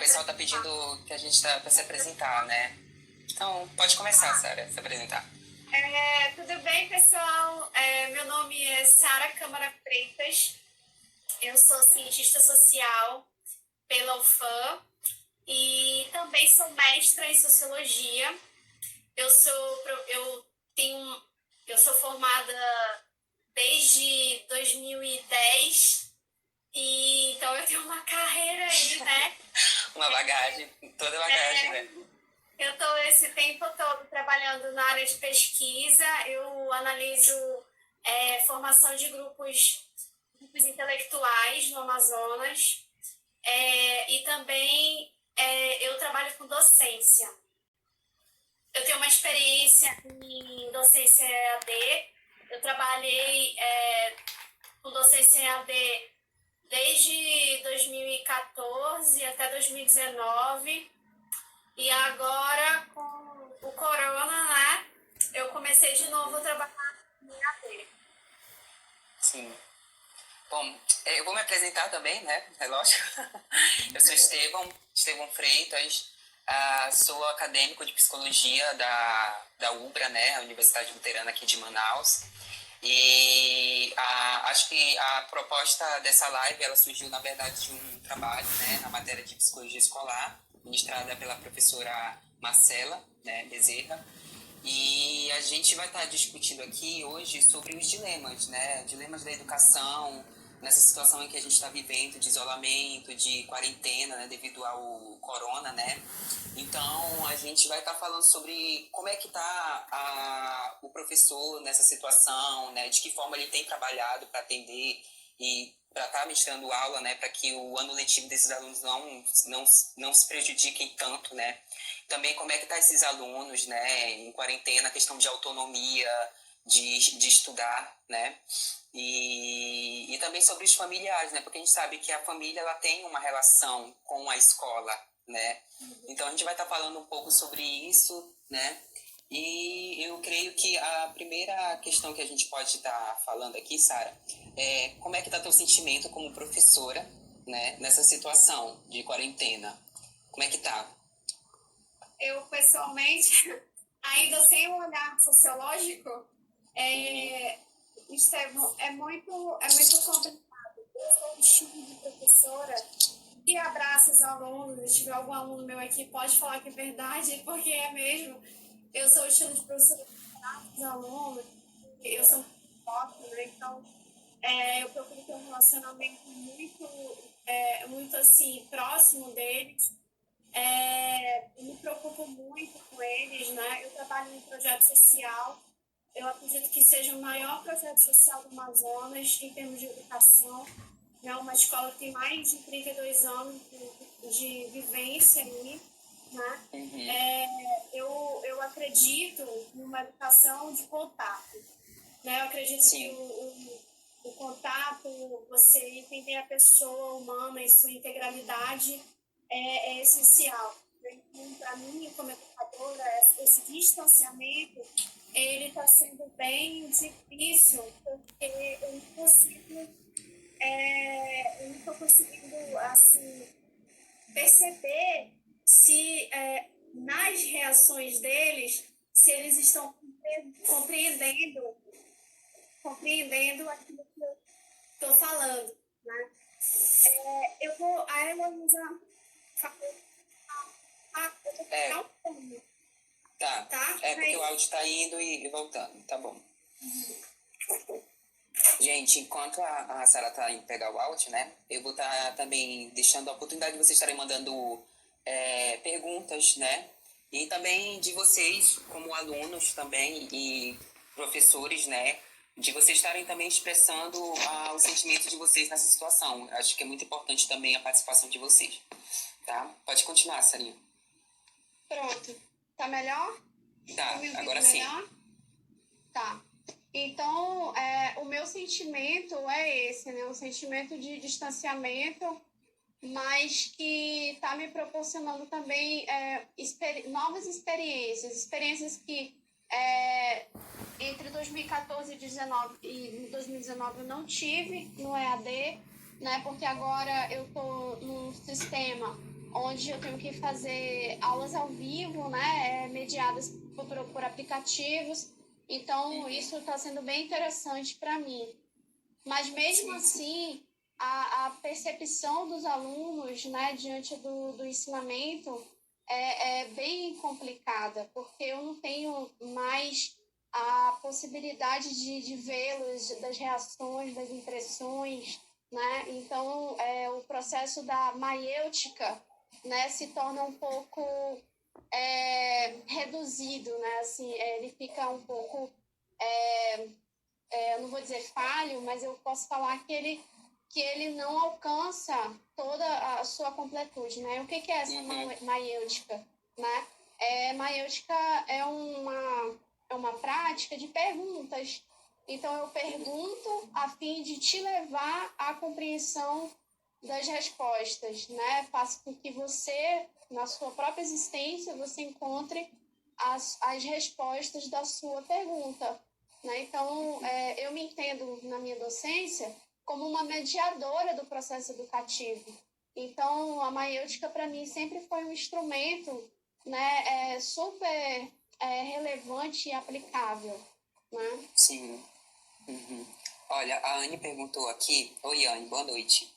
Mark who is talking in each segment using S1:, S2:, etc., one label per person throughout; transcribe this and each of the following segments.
S1: pessoal tá pedindo que a gente tá para se apresentar, né? Então, pode começar, Sara, se apresentar.
S2: Tudo bem, pessoal? Meu nome é Sara Câmara Freitas. Eu sou cientista social pela UFAM e também sou mestra em sociologia. Eu tenho, eu sou formada desde 2010 e então eu tenho uma carreira aí, né?
S1: Uma bagagem, toda bagagem, né?
S2: Eu estou esse tempo todo trabalhando na área de pesquisa. Eu analiso formação de grupos intelectuais no Amazonas e também eu trabalho com docência. Eu tenho uma experiência em docência EAD. Eu trabalhei com docência EAD desde 2014 até 2019. E agora, com o corona, né, eu comecei de novo a trabalhar em EAD.
S1: Sim. Bom, eu vou me apresentar também, né? É lógico. Eu sou Estevão Freitas, sou acadêmico de psicologia da UBRA, né? A Universidade Luterana aqui de Manaus. E acho que a proposta dessa live, ela surgiu, na verdade, de um trabalho, né? Na matéria de psicologia escolar, ministrada pela professora Marcela, né, Bezerra. E a gente vai estar discutindo aqui hoje sobre os dilemas, né? Dilemas da educação, nessa situação em que a gente está vivendo de isolamento, de quarentena, né? Devido ao corona, né? Então, a gente vai estar falando sobre como é que está o professor nessa situação, né? De que forma ele tem trabalhado para atender e para estar ministrando aula, né? Para que o ano letivo desses alunos não se prejudiquem tanto, né? Também como é que tá esses alunos, né, em quarentena, a questão de autonomia, de estudar, né, e também sobre os familiares, né, porque a gente sabe que a família, ela tem uma relação com a escola, né, então a gente vai estar falando um pouco sobre isso, né, e eu creio que a primeira questão que a gente pode estar falando aqui, Sara, é como é que tá teu sentimento como professora, né, nessa situação de quarentena, como é que tá?
S2: Eu, pessoalmente, ainda sem um olhar sociológico, Estevão, é muito complicado. Eu sou um estilo de professora que abraça os alunos. Se tiver algum aluno meu aqui, pode falar que é verdade, porque é mesmo. Eu sou o estilo de professora que abraça os alunos. Eu sou muito forte, né? Então, eu procuro ter um relacionamento muito assim, próximo deles. Eu me preocupo muito com eles, né? Eu trabalho em um projeto social. Eu acredito que seja o maior projeto social do Amazonas em termos de educação. É uma escola que tem mais de 32 anos de vivência aí, né? Eu acredito numa educação de contato, né? Eu acredito
S1: Sim.
S2: que o contato, você entender a pessoa humana em sua integralidade é essencial. Então, para mim, como educadora, esse distanciamento ele está sendo bem difícil, porque eu não estou conseguindo assim, perceber se nas reações deles, se eles estão compreendendo aquilo que eu estou falando, né? A Heloísa falou. Eu vou pegar um fone.
S1: Tá.
S2: Tá?
S1: Porque o áudio tá indo e voltando. Tá bom. Gente, enquanto a Sara tá indo pegar o áudio, né? Eu vou estar também deixando a oportunidade de vocês estarem mandando perguntas, né? E também de vocês, como alunos também e professores, né? De vocês estarem também expressando o sentimento de vocês nessa situação. Acho que é muito importante também a participação de vocês. Tá? Pode continuar, Sarinha.
S2: Pronto. Tá melhor?
S1: Tá, agora sim.
S2: Tá. Então, o meu sentimento é esse, né? Um sentimento de distanciamento, mas que está me proporcionando também novas experiências que entre 2014 e 2019 eu não tive no EAD, né? Porque agora eu estou num sistema onde eu tenho que fazer aulas ao vivo, né, mediadas por aplicativos. Então, isso está sendo bem interessante para mim. Mas, mesmo assim, a percepção dos alunos, né, diante do ensinamento é bem complicada, porque eu não tenho mais a possibilidade de vê-los, das reações, das impressões, né? Então, o processo da maiêutica, né, se torna um pouco reduzido, né? Assim, ele fica um pouco, eu não vou dizer falho, mas eu posso falar que ele não alcança toda a sua completude, né? O que é essa maiêutica, né? Maiêutica é uma prática de perguntas. Então, eu pergunto a fim de te levar à compreensão das respostas, né? Faço com que você, na sua própria existência, você encontre as respostas da sua pergunta, né? Então, eu me entendo na minha docência como uma mediadora do processo educativo. Então, a maiêutica, para mim, sempre foi um instrumento, né, super relevante e aplicável, né?
S1: Sim. Uhum. Olha, a Anne perguntou aqui. Oi, Anne, boa noite.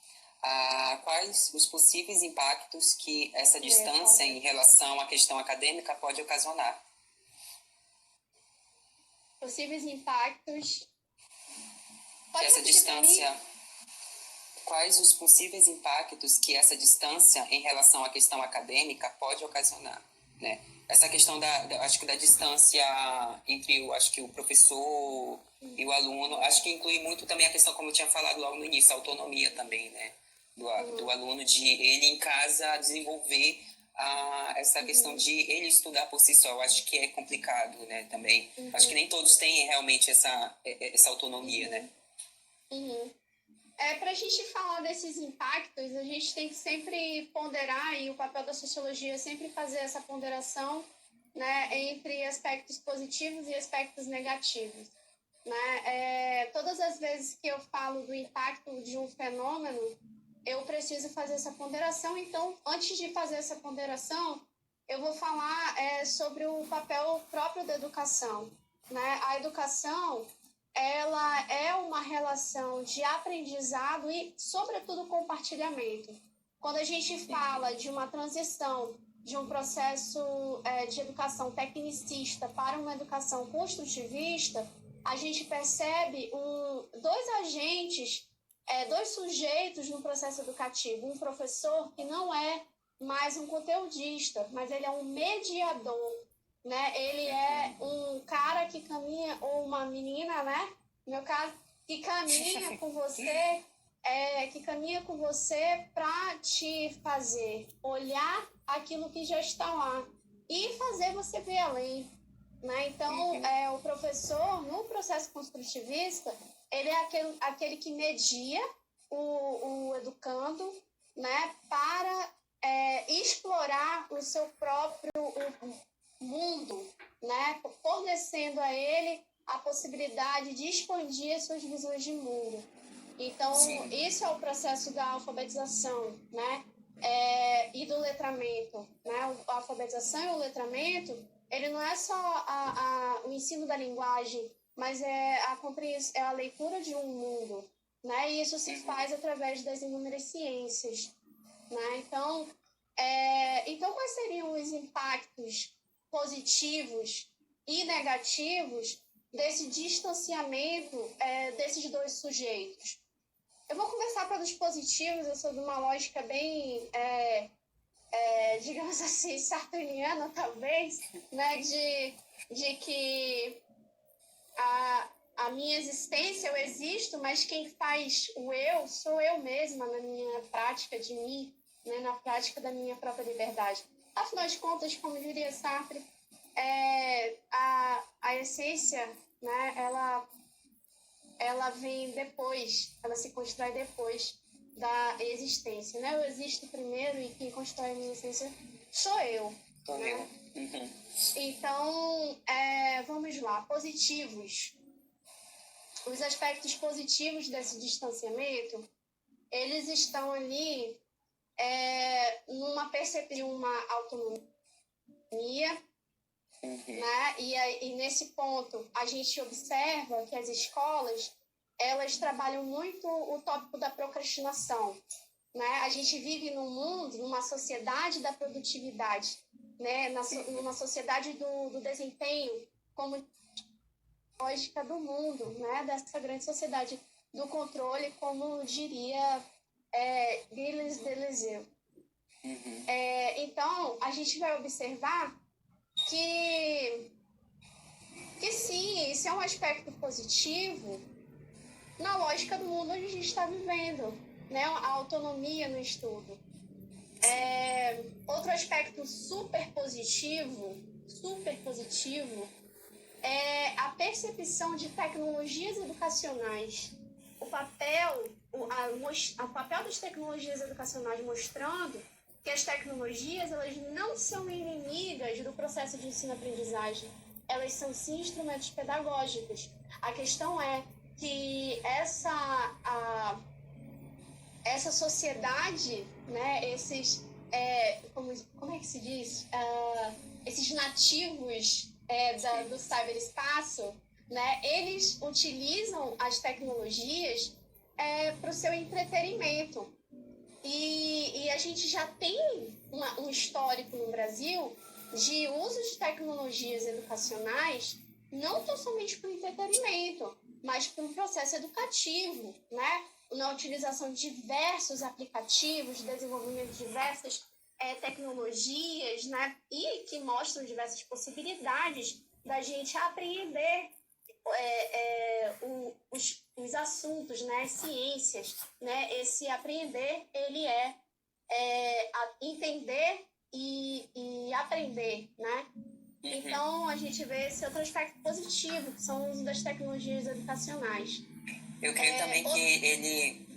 S1: Quais os possíveis impactos que essa distância em relação à questão acadêmica pode ocasionar?
S2: Possíveis impactos.
S1: Que essa distância, quais os possíveis impactos que essa distância em relação à questão acadêmica pode ocasionar, né? Essa questão acho que da distância entre acho que o professor e o aluno, acho que inclui muito também a questão, como eu tinha falado logo no início, a autonomia também, né? Do aluno, de ele em casa desenvolver essa questão de ele estudar por si só. Eu acho que é complicado, né, também. Acho que nem todos têm realmente essa autonomia, né?
S2: Para a gente falar desses impactos, a gente tem que sempre ponderar, e o papel da sociologia é sempre fazer essa ponderação, né, entre aspectos positivos e aspectos negativos, né? Todas as vezes que eu falo do impacto de um fenômeno, eu preciso fazer essa ponderação. Então, antes de fazer essa ponderação, eu vou falar sobre o papel próprio da educação, né? A educação, ela é uma relação de aprendizado e, sobretudo, compartilhamento. Quando a gente fala de uma transição de um processo de educação tecnicista para uma educação construtivista, a gente percebe dois agentes, dois sujeitos no processo educativo. Um professor que não é mais um conteudista, mas ele é um mediador, né? Ele é um cara que caminha, ou uma menina, né? No meu caso, que caminha com você, para te fazer olhar aquilo que já está lá e fazer você ver além, né? Então, o professor, no processo construtivista, ele é aquele que media o educando, né, para explorar o seu próprio mundo, né, fornecendo a ele a possibilidade de expandir as suas visões de mundo. Então, isso é o processo da alfabetização, né, e do letramento, né? A alfabetização e o letramento, ele não é só o ensino da linguagem, mas é a leitura de um mundo, né? E isso se faz através das inúmeras ciências, né? Então, quais seriam os impactos positivos e negativos desse distanciamento desses dois sujeitos? Eu vou começar pelos positivos. Eu sou de uma lógica bem, digamos assim, sartreana, talvez, né? De que a minha existência, eu existo, mas quem faz o eu sou eu mesma, na minha prática de mim, né? Na prática da minha própria liberdade. Afinal de contas, como diria Sartre, a essência, né? Ela vem depois, ela se constrói depois da existência, né? Eu existo primeiro e quem constrói a minha essência sou eu.
S1: Sou
S2: né?
S1: eu.
S2: Então, vamos lá, positivos. Os aspectos positivos desse distanciamento, eles estão ali numa percepção de uma autonomia, né? E nesse ponto, a gente observa que as escolas, elas trabalham muito o tópico da procrastinação, né? A gente vive num mundo, numa sociedade da produtividade, né? Numa sociedade do desempenho, como lógica do mundo, né? Dessa grande sociedade do controle, como diria Gilles Deleuze. Então, a gente vai observar que sim, isso é um aspecto positivo na lógica do mundo onde a gente está vivendo, né? A autonomia no estudo. Outro aspecto super positivo é a percepção de tecnologias educacionais. O papel das tecnologias educacionais mostrando que as tecnologias, elas não são inimigas do processo de ensino-aprendizagem. Elas são, sim, instrumentos pedagógicos. A questão é que essa sociedade, né, esses, como é que se diz? Esses nativos do cyberespaço, né, eles utilizam as tecnologias para o seu entretenimento. E a gente já tem um histórico no Brasil de uso de tecnologias educacionais, não tão somente para o entretenimento, mas para um processo educativo, né? Na utilização de diversos aplicativos, desenvolvimento de diversas tecnologias, né? E que mostram diversas possibilidades da gente apreender os assuntos, né, as ciências, né, esse aprender, ele entender e aprender, né? Então, a gente vê esse outro aspecto positivo, que são o uso das tecnologias educacionais.
S1: Eu creio também que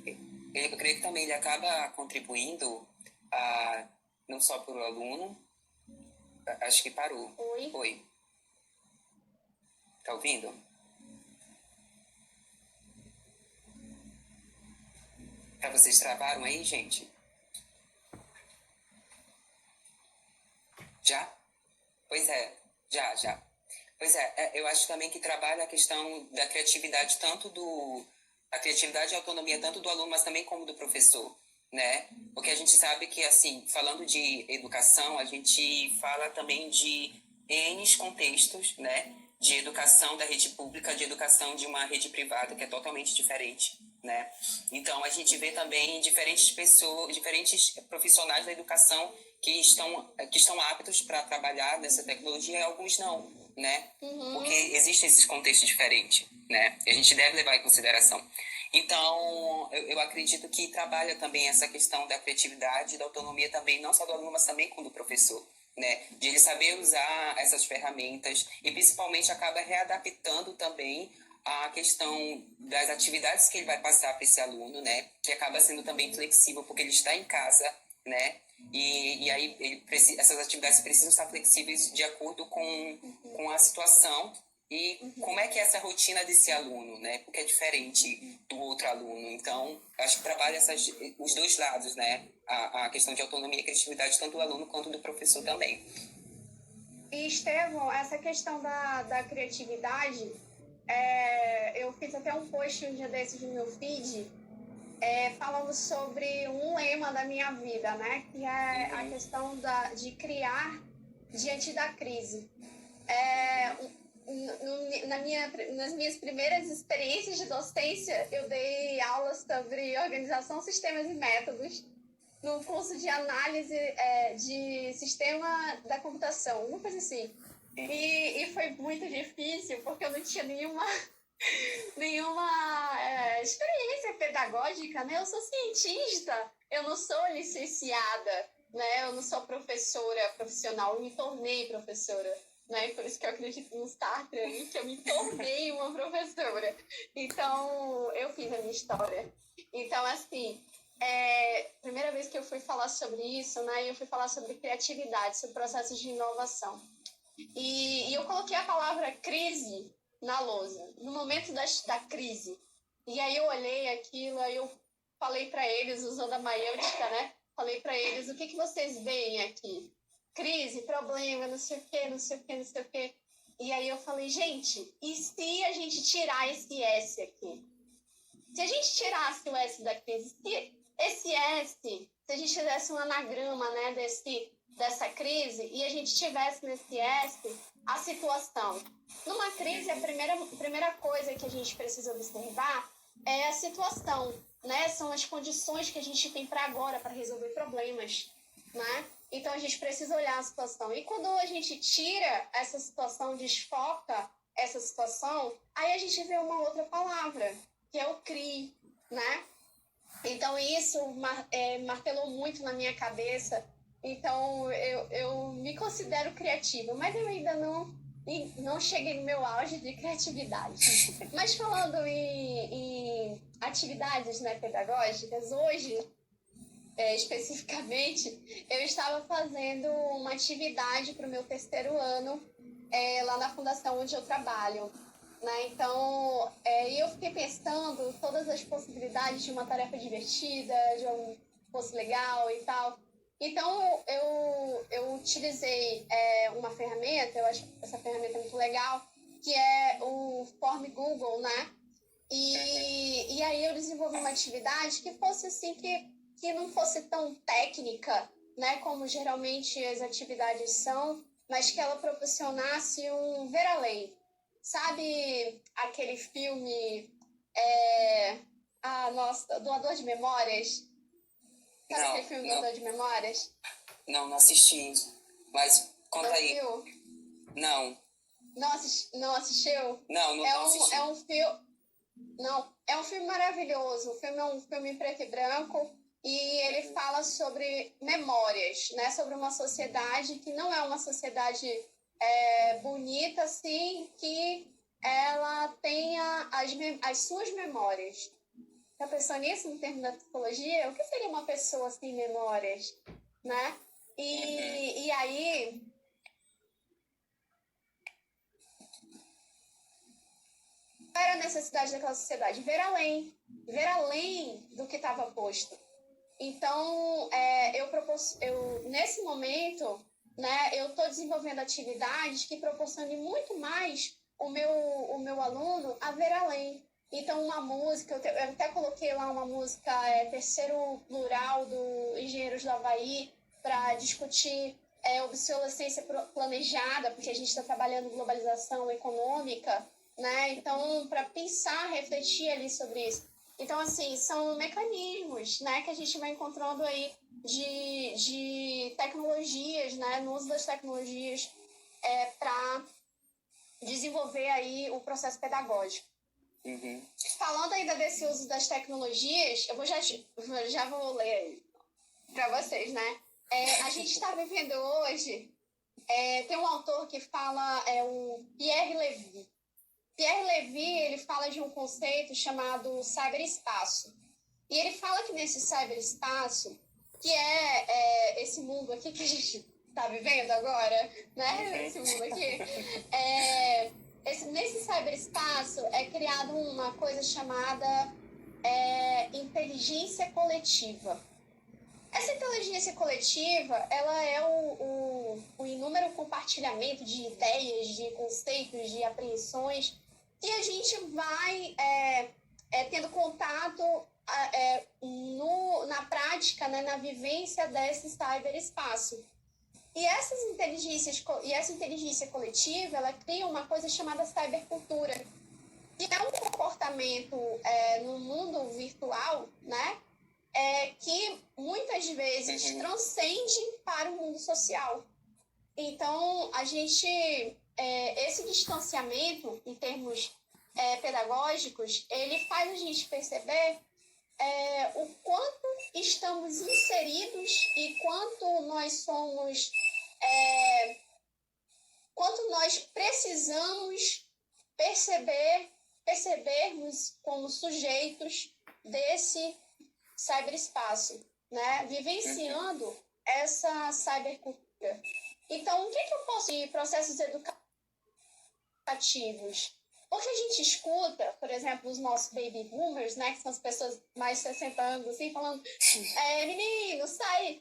S1: eu creio que também ele acaba contribuindo não só para o aluno, acho que parou. Oi. Tá ouvindo? Vocês travaram aí, gente? Já? Pois é, já. Pois eu acho também que trabalha a questão da criatividade, a criatividade e a autonomia tanto do aluno, mas também como do professor, né? Porque a gente sabe que, assim, falando de educação, a gente fala também de N contextos, né? De educação da rede pública, de educação de uma rede privada, que é totalmente diferente, né? Então, a gente vê também diferentes pessoas, diferentes profissionais da educação que estão aptos para trabalhar nessa tecnologia e alguns não, né? Porque existem esses contextos diferentes, né? E a gente deve levar em consideração. Então, eu acredito que trabalha também essa questão da criatividade e da autonomia também, não só do aluno, mas também com do professor, né? De ele saber usar essas ferramentas e principalmente acaba readaptando também a questão das atividades que ele vai passar para esse aluno, né? Que acaba sendo também flexível porque ele está em casa, né? E aí essas atividades precisam estar flexíveis de acordo com a situação e como é que é essa rotina desse aluno, né? Porque é diferente do outro aluno. Então, acho que trabalha os dois lados, né? A questão de autonomia e criatividade, tanto do aluno quanto do professor também.
S2: E, Estevão, essa questão da criatividade, eu fiz até um post um dia desses no meu feed, falando sobre um lema da minha vida, né? Que é a questão de criar diante da crise. Nas minhas primeiras experiências de docência, eu dei aulas sobre organização, sistemas e métodos no curso de análise de sistema da computação, uma coisa assim. E foi muito difícil, porque eu não tinha nenhuma experiência pedagógica, né? Eu sou cientista, eu não sou licenciada, né? Eu não sou professora profissional, eu me tornei professora, né? Por isso que eu acredito no Sartre aí, que eu me tornei uma professora. Então, eu fiz a minha história. Então, assim, primeira vez que eu fui falar sobre isso, né? Eu fui falar sobre criatividade, sobre processos de inovação. E eu coloquei a palavra crise na lousa, no momento da crise. E aí eu olhei aquilo, aí eu falei para eles, usando a maiêutica, né? Falei para eles, o que vocês veem aqui? Crise, problema, não sei o quê, não sei o quê, não sei o quê. E aí eu falei, gente, e se a gente tirar esse S aqui? Se a gente tirasse o S da crise, se esse S, se a gente fizesse um anagrama, né, dessa crise, e a gente tivesse nesse S a situação. Numa crise, a primeira coisa que a gente precisa observar é a situação, né? São as condições que a gente tem para agora, para resolver problemas, né? Então, a gente precisa olhar a situação. E quando a gente tira essa situação, desfoca essa situação, aí a gente vê uma outra palavra, que é o CRI, né? Então, isso martelou muito na minha cabeça. Então, eu me considero criativa, mas eu ainda não cheguei no meu auge de criatividade. Mas falando em atividades, né, pedagógicas, hoje, especificamente, eu estava fazendo uma atividade para o meu terceiro ano lá na fundação onde eu trabalho. Né? Então, eu fiquei pensando todas as possibilidades de uma tarefa divertida, de um curso legal e tal. Então, eu utilizei uma ferramenta, eu acho essa ferramenta muito legal, que é o Form Google, né? E aí eu desenvolvi uma atividade que fosse assim, que não fosse tão técnica, né? Como geralmente as atividades são, mas que ela proporcionasse um ver além. Sabe aquele filme nossa, Doador de Memórias? Sabe aquele filme Doador de Memórias?
S1: Não assisti. Mas conta aí.
S2: Viu?
S1: Não.
S2: Não assistiu?
S1: Não assisti.
S2: É um filme maravilhoso. O filme é um filme em preto e branco e ele fala sobre memórias, né? Sobre uma sociedade que não é uma sociedade bonita, assim, que ela tenha as suas memórias. Já pensou nisso no termo da psicologia? O que seria uma pessoa sem memórias, né? E aí... Qual era a necessidade daquela sociedade? Ver além do que estava posto. Então, nesse momento, né, eu estou desenvolvendo atividades que proporcionem muito mais o meu aluno a ver além. Então, uma música, eu até coloquei lá uma música, terceiro plural do Engenheiros do Havaí, para discutir obsolescência planejada, porque a gente está trabalhando globalização econômica, né? Então, para pensar, refletir ali sobre isso. Então, assim, são mecanismos, né, que a gente vai encontrando aí de tecnologias, né, no uso das tecnologias para desenvolver aí o processo pedagógico.
S1: Uhum.
S2: Falando ainda desse uso das tecnologias, já vou ler para vocês, né? A gente está vivendo hoje, tem um autor que fala, o Pierre Levy. Pierre Levy, ele fala de um conceito chamado cyberespaço. E ele fala que nesse cyberespaço, que é esse mundo aqui que a gente está vivendo agora, né? Esse mundo aqui, nesse cyberespaço é criada uma coisa chamada inteligência coletiva. Essa inteligência coletiva, ela é o inúmero compartilhamento de ideias, de conceitos, de apreensões, e a gente vai tendo contato na prática, né, na vivência desse cyberespaço. E essa inteligência coletiva, ela cria uma coisa chamada cybercultura, que é um comportamento no mundo virtual, né, que muitas vezes transcende para o mundo social. Então, esse distanciamento, em termos pedagógicos, ele faz a gente perceber o quanto estamos inseridos e quanto nós precisamos percebermos como sujeitos desse cyberespaço, né? Vivenciando essa cybercultura. Então, o que eu posso de processos educativos? Porque a gente escuta, por exemplo, os nossos baby boomers, né, que são as pessoas mais de 60 anos, assim, falando, menino, sai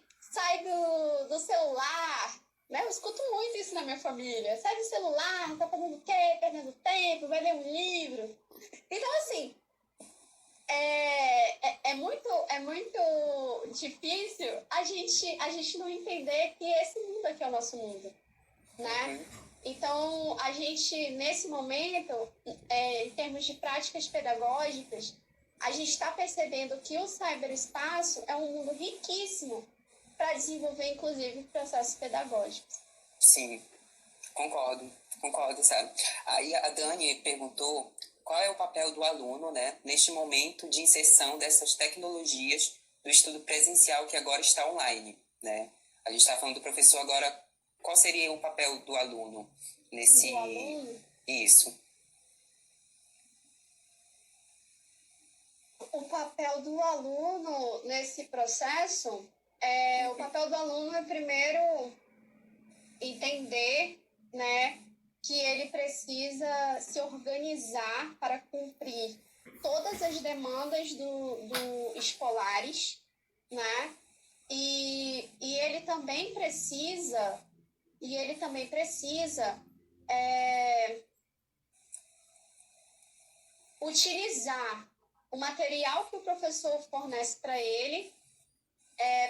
S2: do celular, né? Eu escuto muito isso na minha família. Sai do celular, tá fazendo o quê? Perdendo tempo, vai ler um livro. Então, assim, é muito difícil a gente não entender que esse mundo aqui é o nosso mundo, né? Então, a gente, nesse momento, em termos de práticas pedagógicas, a gente está percebendo que o cyberespaço é um mundo riquíssimo para desenvolver, inclusive, processos pedagógicos.
S1: Sim, concordo, sabe? Aí a Dani perguntou qual é o papel do aluno, né, neste momento de inserção dessas tecnologias do estudo presencial que agora está online, né? A gente está falando do professor agora, qual seria o papel do aluno nesse...
S2: Do aluno?
S1: Isso.
S2: O papel do aluno nesse processo, o papel do aluno é primeiro entender, né, que ele precisa se organizar para cumprir todas as demandas do escolares, né? E ele também precisa utilizar o material que o professor fornece para ele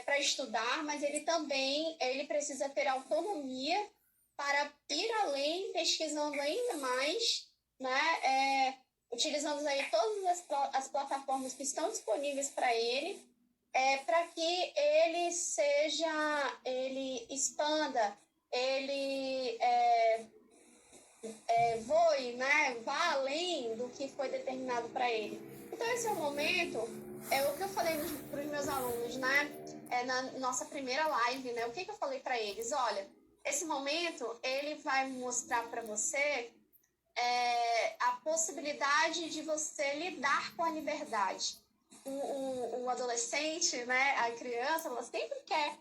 S2: para estudar, mas ele precisa ter autonomia para ir além, pesquisando ainda mais, né? Utilizando aí todas as plataformas que estão disponíveis para ele, para que ele expanda, ele voe, né? Vá além do que foi determinado para ele. Então, esse é o momento, o que eu falei para os meus alunos, né? Na nossa primeira live, né? O que eu falei para eles? Olha, esse momento, ele vai mostrar para você a possibilidade de você lidar com a liberdade. O adolescente, né? A criança, ela sempre quer,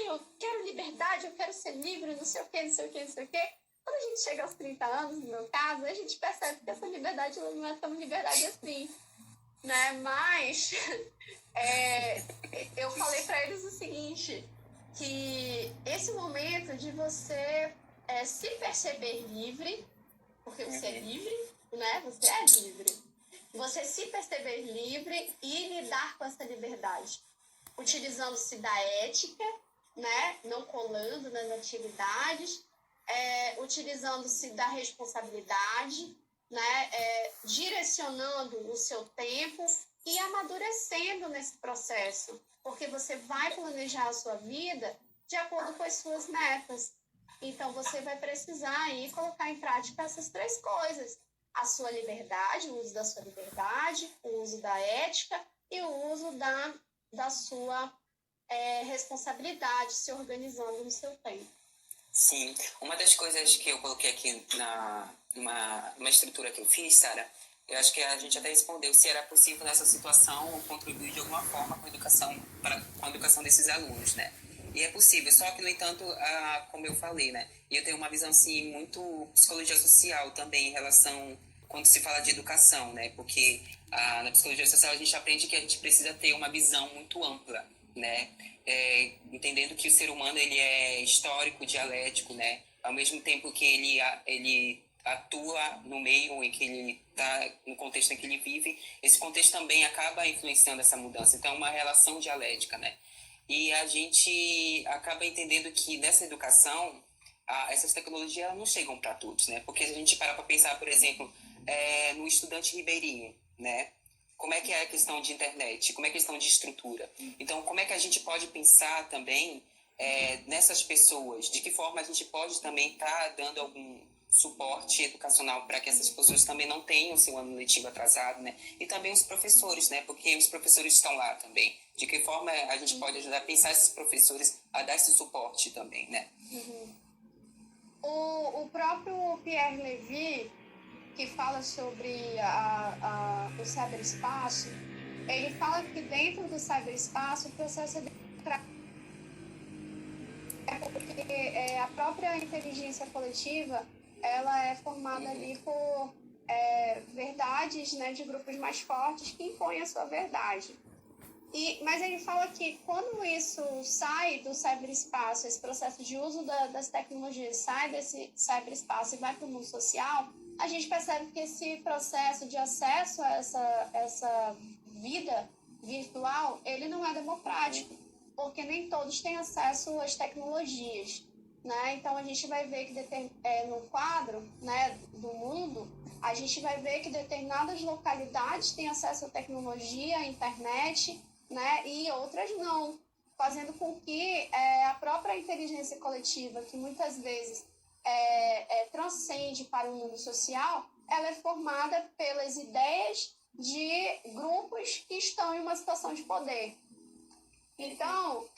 S2: eu quero liberdade, eu quero ser livre, não sei o quê, não sei o quê, não sei o quê. Quando a gente chega aos 30 anos, no meu caso, a gente percebe que essa liberdade não é tão liberdade assim, né? Mas eu falei para eles o seguinte, que esse momento de você se perceber livre, porque você é livre, né? Você é livre. Você se perceber livre e lidar com essa liberdade, utilizando-se da ética, né? Não colando nas atividades, utilizando-se da responsabilidade, né? Direcionando o seu tempo e amadurecendo nesse processo, porque você vai planejar a sua vida de acordo com as suas metas. Então, você vai precisar aí colocar em prática essas três coisas: a sua liberdade, o uso da sua liberdade, o uso da ética e o uso da sua responsabilidade, se organizando no seu tempo.
S1: Sim, uma das coisas que eu coloquei aqui numa estrutura que eu fiz, Sara, eu acho que a gente até respondeu se era possível nessa situação contribuir de alguma forma com a educação desses alunos, né? E é possível, só que, no entanto, como eu falei, né? E eu tenho uma visão, assim, muito psicologia social também em relação, quando se fala de educação, né? Porque na psicologia social a gente aprende que a gente precisa ter uma visão muito ampla, né? Entendendo que o ser humano, ele é histórico, dialético, né? Ao mesmo tempo que ele atua no meio em que ele está, no contexto em que ele vive, esse contexto também acaba influenciando essa mudança. Então, é uma relação dialética, né? E a gente acaba entendendo que nessa educação, essas tecnologias não chegam para todos, né? Porque se a gente parar para pensar, por exemplo, no estudante ribeirinho, né? Como é que é a questão de internet? Como é a questão de estrutura? Então, como é que a gente pode pensar também nessas pessoas? De que forma a gente pode também estar dando algum suporte educacional para que essas pessoas também não tenham seu ano letivo atrasado, né? E também os professores, né? Porque os professores estão lá também. De que forma a gente pode ajudar a pensar esses professores a dar esse suporte também, né?
S2: O próprio Pierre Levy, que fala sobre o cyberespaço, ele fala que dentro do cyberespaço o processo é porque a própria inteligência coletiva, ela é formada ali por verdades, né, de grupos mais fortes que impõem a sua verdade. Mas ele fala que quando isso sai do cyberespaço, esse processo de uso das tecnologias sai desse cyberespaço e vai para o mundo social, a gente percebe que esse processo de acesso a essa vida virtual, ele não é democrático, porque nem todos têm acesso às tecnologias, né? Então, a gente vai ver que no quadro, né, do mundo, a gente vai ver que determinadas localidades têm acesso à tecnologia, à internet, né, e outras não, fazendo com que a própria inteligência coletiva, que muitas vezes transcende para o mundo social, ela é formada pelas ideias de grupos que estão em uma situação de poder. Então,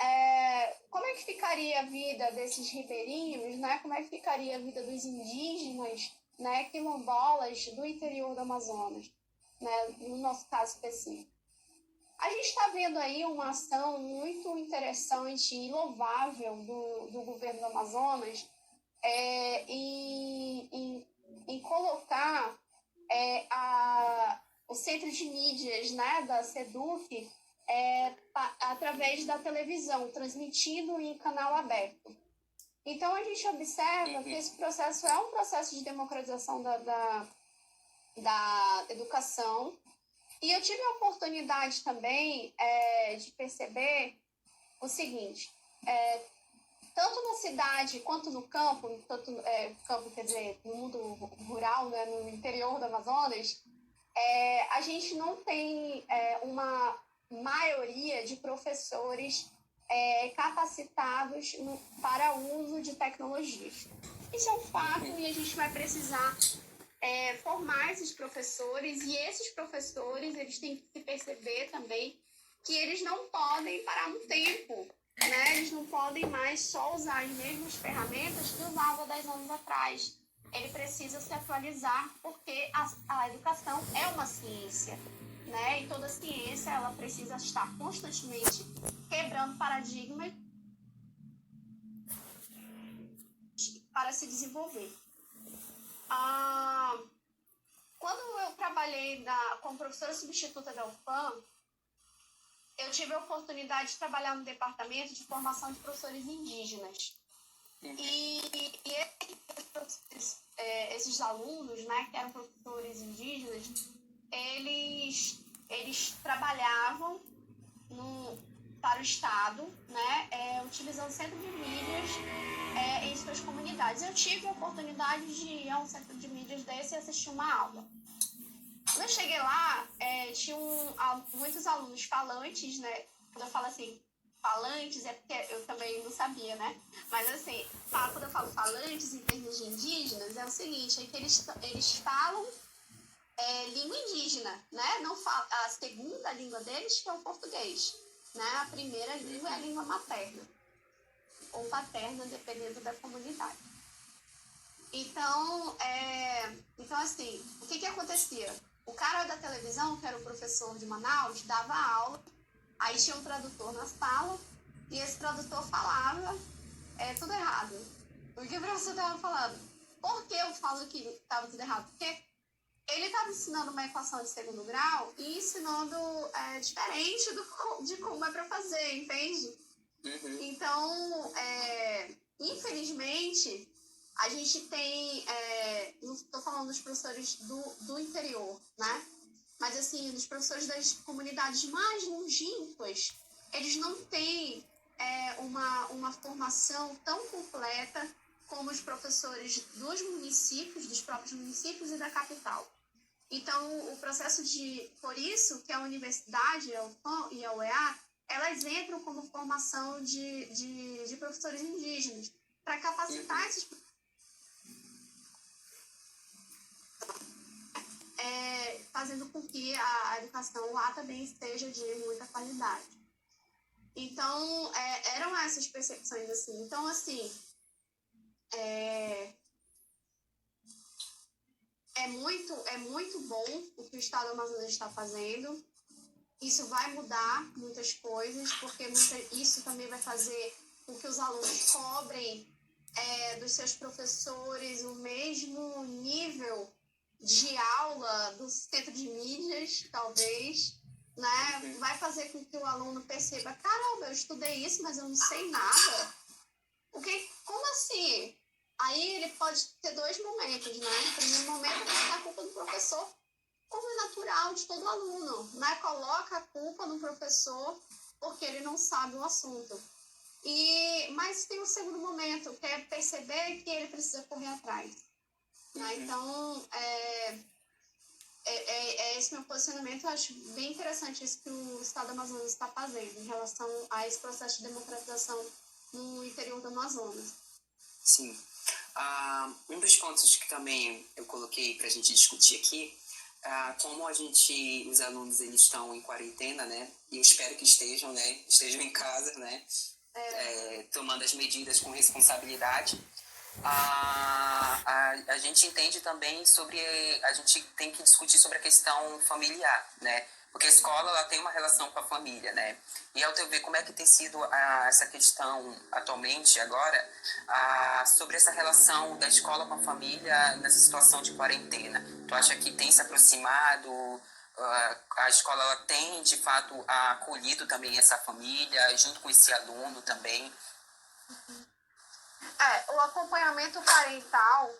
S2: como é que ficaria a vida desses ribeirinhos, né? Como é que ficaria a vida dos indígenas, né, quilombolas do interior do Amazonas, né, no nosso caso específico? A gente está vendo aí uma ação muito interessante e louvável do governo do Amazonas em colocar o centro de mídias, né, da SEDUC através da televisão, transmitindo em canal aberto. Então, a gente observa que esse processo é um processo de democratização da educação. E eu tive a oportunidade também de perceber o seguinte, tanto na cidade quanto no campo, campo quer dizer, no mundo rural, né, no interior do Amazonas, a gente não tem uma maioria de professores capacitados para o uso de tecnologias. Isso é um fato e a gente vai precisar formar esses professores, e esses professores eles têm que perceber também que eles não podem parar no tempo, né? Eles não podem mais só usar as mesmas ferramentas que usavam 10 anos atrás. Ele precisa se atualizar, porque a educação é uma ciência, né? E toda ciência ela precisa estar constantemente quebrando paradigmas para se desenvolver. Quando eu trabalhei como professora substituta da UFAM, eu tive a oportunidade de trabalhar no departamento de formação de professores indígenas. E esses alunos, né, que eram professores indígenas, eles trabalhavam para o Estado, né, utilizando centro de mídias em suas comunidades. Eu tive a oportunidade de ir a um centro de mídias desse e assistir uma aula. Quando eu cheguei lá, tinha muitos alunos falantes, né? Quando eu falo assim, falantes, é porque eu também não sabia, né? Mas assim, quando eu falo falantes em termos de indígenas, é o seguinte, é que eles falam língua indígena, né? Não falam, a segunda língua deles que é o português, né? A primeira língua é a língua materna ou paterna, dependendo da comunidade. Então, assim, o que acontecia? O cara da televisão, que era o professor de Manaus, dava aula, aí tinha um tradutor na sala, e esse tradutor falava tudo errado. O que o professor estava falando? Por que eu falo que estava tudo errado? Porque ele estava ensinando uma equação de segundo grau e ensinando diferente de como é para fazer, entende? Então, infelizmente, a gente tem, não estou falando dos professores do interior, né? Mas, assim, dos professores das comunidades mais longínquas, eles não têm uma formação tão completa como os professores dos municípios, dos próprios municípios e da capital. Então, o processo por isso que a universidade, a UFAM e a UEA, elas entram como formação de professores indígenas, para capacitar esses fazendo com que a educação lá também seja de muita qualidade. Então, eram essas percepções, assim. Então, assim, é muito bom o que o Estado do Amazonas está fazendo. Isso vai mudar muitas coisas, porque isso também vai fazer com que os alunos cobrem dos seus professores o mesmo nível de aula do centro de mídias, talvez, né? Vai fazer com que o aluno perceba, caramba, eu estudei isso, mas eu não sei nada. Como assim? Aí ele pode ter dois momentos, né? No primeiro momento, é a culpa do professor, como é natural de todo aluno, né? Coloca a culpa no professor porque ele não sabe o assunto. Mas tem um segundo momento, que é perceber que ele precisa correr atrás. Né? Então, esse meu posicionamento. Eu acho bem interessante isso que o Estado do Amazonas está fazendo em relação a esse processo de democratização no interior do Amazonas.
S1: Sim. Um dos pontos que também eu coloquei para a gente discutir aqui, como os alunos eles estão em quarentena, né? E eu espero que estejam, né? Estejam em casa, né? Tomando as medidas com responsabilidade. A gente entende também a gente tem que discutir sobre a questão familiar, né? Porque a escola ela tem uma relação com a família, né? E ao teu ver, como é que tem sido essa questão atualmente, agora, sobre essa relação da escola com a família nessa situação de quarentena? Tu acha que tem se aproximado? A escola ela tem, de fato, acolhido também essa família, junto com esse aluno também?
S2: O acompanhamento parental,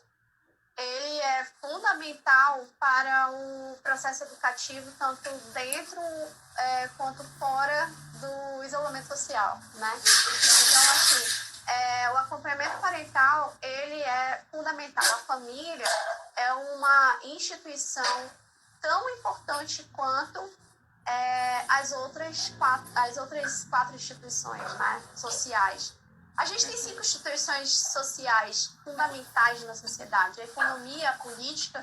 S2: ele é fundamental para o processo educativo, tanto dentro quanto fora do isolamento social, né? Então, assim, o acompanhamento parental, ele é fundamental. A família é uma instituição tão importante quanto as outras quatro instituições, né, sociais. A gente tem 5 instituições sociais fundamentais na sociedade: a economia, a política,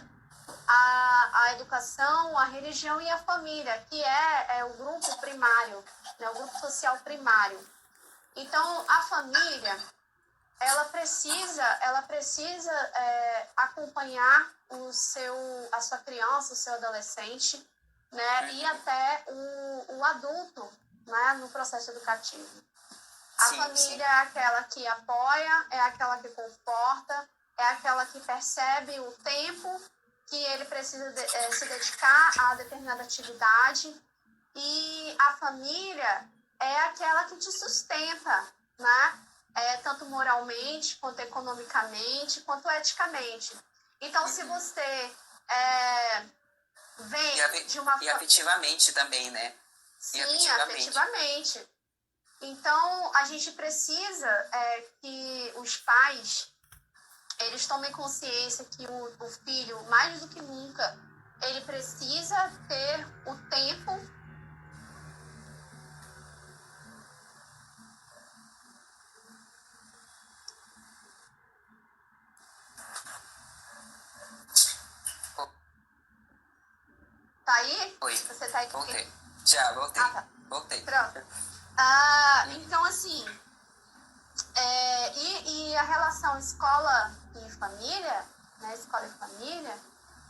S2: a educação, a religião e a família, que é o grupo primário, né, o grupo social primário. Então, a família, ela precisa acompanhar a sua criança, o seu adolescente, né, e até o adulto, né, no processo educativo. A família é aquela que apoia, é aquela que conforta, é aquela que percebe o tempo que ele precisa se dedicar a determinada atividade. E a família é aquela que te sustenta, né? Tanto moralmente, quanto economicamente, quanto eticamente. Então, se você vem de uma...
S1: E afetivamente também, né?
S2: Sim, afetivamente. Então, a gente precisa que os pais, eles tomem consciência que o filho, mais do que nunca, ele precisa ter o tempo Tá aí?
S1: Oi.
S2: Você tá aí?
S1: Voltei. Já, voltei.
S2: Tá.
S1: Voltei.
S2: Pronto. Então, assim, e a relação escola e família, né, escola e família,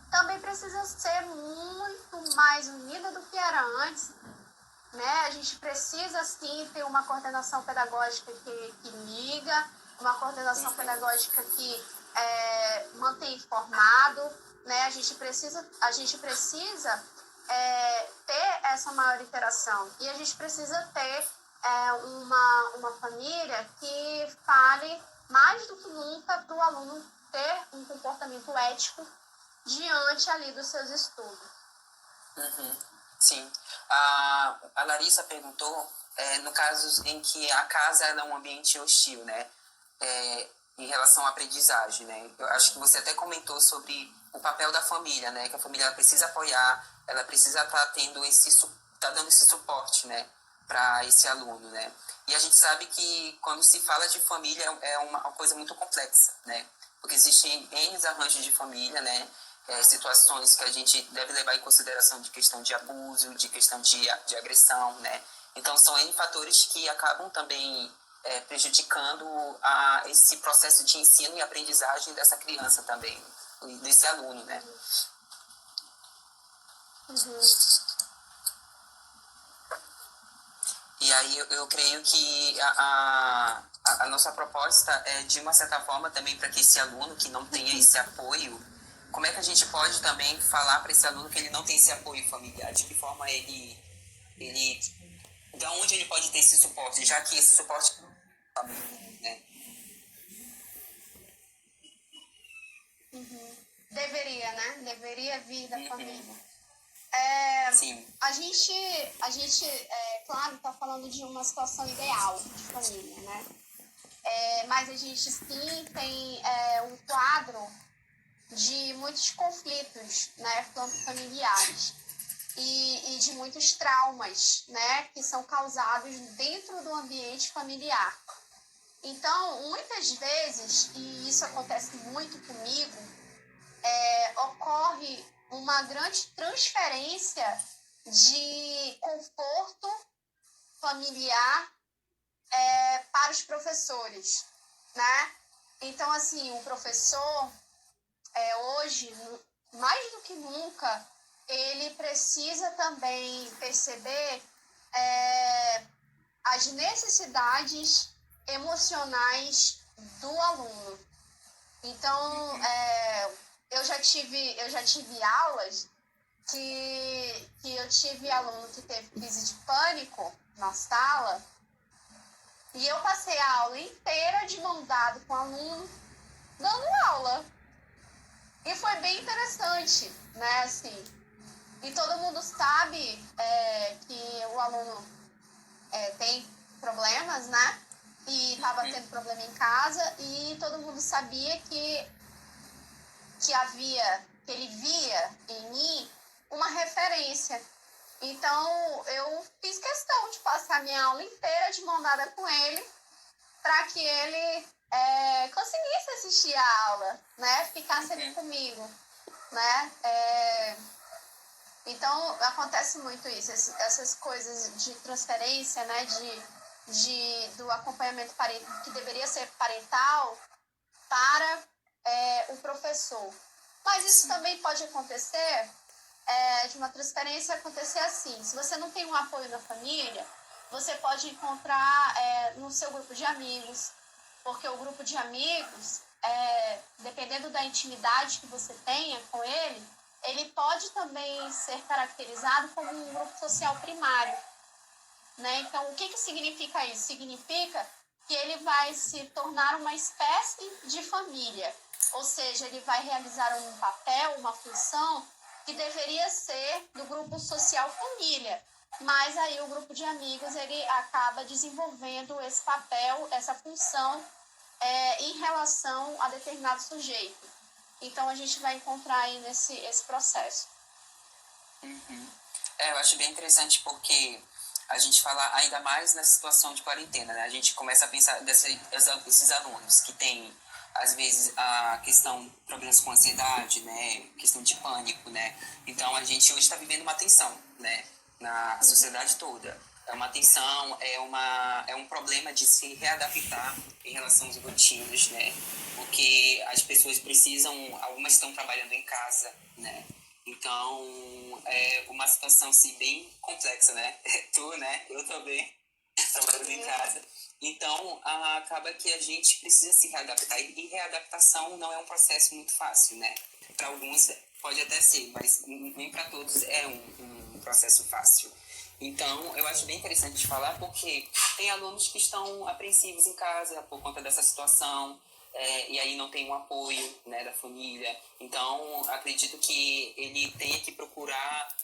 S2: também precisa ser muito mais unida do que era antes, né? A gente precisa, sim, ter uma coordenação pedagógica que liga, uma coordenação pedagógica que mantém informado, né? A gente precisa ter essa maior interação, e a gente precisa ter uma família que fale mais do que nunca para o aluno ter um comportamento ético diante ali dos seus estudos.
S1: Sim. A Larissa perguntou, no caso em que a casa é um ambiente hostil, né? Em relação à aprendizagem, né? Eu acho que você até comentou sobre o papel da família, né? Que a família ela precisa apoiar, ela precisa estar dando esse suporte, né? Para esse aluno, né? E a gente sabe que quando se fala de família é uma coisa muito complexa, né? Porque existem N arranjos de família, né? Situações que a gente deve levar em consideração de questão de abuso, de questão de agressão, né? Então, são N fatores que acabam também prejudicando esse processo de ensino e aprendizagem dessa criança também, desse aluno, né? E aí eu creio que a nossa proposta é, de uma certa forma, também para que esse aluno que não tenha esse apoio, como é que a gente pode também falar para esse aluno que ele não tem esse apoio familiar? De que forma ele da onde ele pode ter esse suporte, já que esse suporte, né?
S2: Deveria, né? Deveria vir da família.
S1: Sim.
S2: Claro, está falando de uma situação ideal de família, né? Mas a gente sim tem um quadro de muitos conflitos, né, familiares e de muitos traumas, né, que são causados dentro do ambiente familiar. Então, muitas vezes, e isso acontece muito comigo, ocorre uma grande transferência de conforto familiar para os professores, né? Então, assim, o professor, hoje, mais do que nunca, ele precisa também perceber as necessidades emocionais do aluno. Então, eu já tive aulas que eu tive aluno que teve crise de pânico na sala, e eu passei a aula inteira de mão dada com o aluno, dando aula. E foi bem interessante, né, assim. E todo mundo sabe que o aluno tem problemas, né? E estava tendo problema em casa, e todo mundo sabia que ele via em mim uma referência. Então, eu fiz questão de passar minha aula inteira de mão dada com ele, para que ele conseguisse assistir a aula, né? Ficasse ali comigo, né? Então, acontece muito isso, essas coisas de transferência, né? Do acompanhamento parental, que deveria ser parental, para o professor. Mas isso também pode acontecer, de uma transferência acontecer assim. Se você não tem um apoio na família, você pode encontrar no seu grupo de amigos, porque o grupo de amigos, dependendo da intimidade que você tenha com ele pode também ser caracterizado como um grupo social primário, né? Então, o que significa isso? Significa que ele vai se tornar uma espécie de família, ou seja, ele vai realizar um papel, uma função que deveria ser do grupo social família, mas aí o grupo de amigos ele acaba desenvolvendo esse papel, essa função em relação a determinado sujeito. Então a gente vai encontrar aí esse processo.
S1: Eu acho bem interessante porque a gente fala ainda mais na situação de quarentena, né? A gente começa a pensar desses alunos que têm, às vezes, a questão, problemas com ansiedade, né? Questão de pânico, né? Então, a gente hoje está vivendo uma tensão, né? Na sociedade toda. É uma tensão, é um problema de se readaptar em relação aos rotinos, né? Porque as pessoas precisam, algumas estão trabalhando em casa, né? Então, é uma situação assim, bem complexa, né? Tu, né? Eu também, trabalhando em casa. Então, acaba que a gente precisa se readaptar. E readaptação não é um processo muito fácil, né? Para alguns pode até ser, mas nem para todos é um processo fácil. Então, eu acho bem interessante de falar porque tem alunos que estão apreensivos em casa por conta dessa situação, e aí não tem um apoio, né, da família. Então, acredito que ele tenha que procurar